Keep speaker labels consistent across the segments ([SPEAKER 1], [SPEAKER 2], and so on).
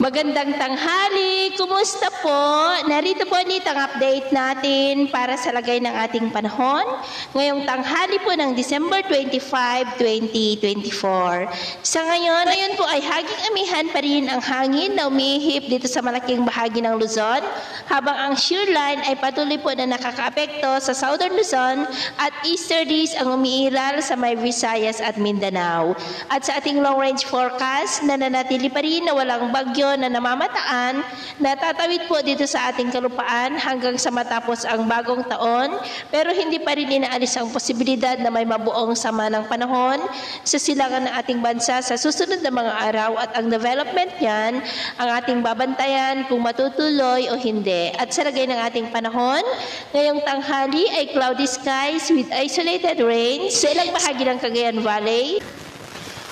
[SPEAKER 1] Magandang tanghali! Kumusta po? Narito po ulit ang update natin para sa lagay ng ating panahon ngayong tanghali po ng December 25, 2024. Sa ngayon po ay haging amihan pa rin ang hangin na umihip dito sa malaking bahagi ng Luzon habang ang shear line ay patuloy po na nakakaapekto sa Southern Luzon at easterlies ang umiiral sa may Visayas at Mindanao. At sa ating long range forecast, nananatili pa rin na walang bagyo na namamataan na tatawid po dito sa ating kalupaan hanggang sa matapos ang bagong taon, pero hindi pa rin inaalis ang posibilidad na may mabuong sama ng panahon sa silangan ng ating bansa sa susunod na mga araw at ang development niyan ang ating babantayan kung matutuloy o hindi. At sa lagay ng ating panahon, ngayong tanghali ay cloudy skies with isolated rain sa ilang bahagi ng Cagayan Valley,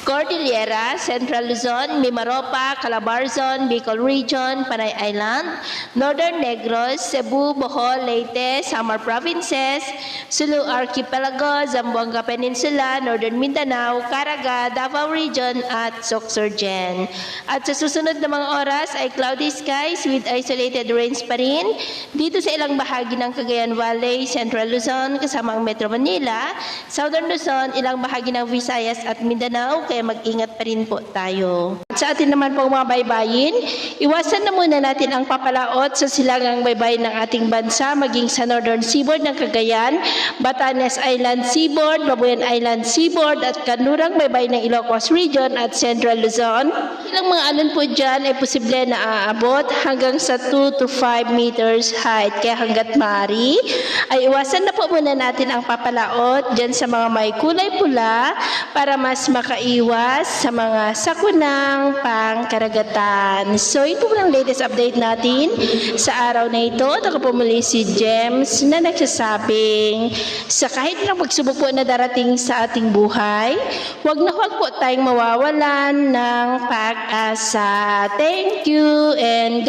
[SPEAKER 1] Cordillera, Central Luzon, Mimaropa, Calabarzon, Bicol Region, Panay Island, Northern Negros, Cebu, Bohol, Leyte, Samar Provinces, Sulu Archipelago, Zamboanga Peninsula, Northern Mindanao, Caraga, Davao Region at Sorsogon. At sa susunod na mga oras ay cloudy skies with isolated rains pa rin dito sa ilang bahagi ng Cagayan Valley, Central Luzon kasama ang Metro Manila, Southern Luzon, ilang bahagi ng Visayas at Mindanao, kaya mag-ingat pa rin po tayo. At sa atin naman po mga baybayin, iwasan na muna natin ang papalaot sa silangang baybayin ng ating bansa maging sa Northern Seaboard ng Cagayan, Batanes Island Seaboard, Babuyan Island Seaboard at kanlurang baybayin ng Ilocos Region at Central Luzon. Ilang mga alon po dyan ay posible na aabot hanggang sa 2 to 5 meters height. Kaya hanggat maaari, ay iwasan na po muna natin ang papalaot dyan sa mga may kulay pula para mas makaiwas sa mga sakunang pangkaragatan. So, ito po ang latest update natin sa araw na ito. At ako po muli si James na nagsasabing sa kahit na pagsubok po na darating sa ating buhay, huwag po tayong mawawalan ng pag-asa. Thank you and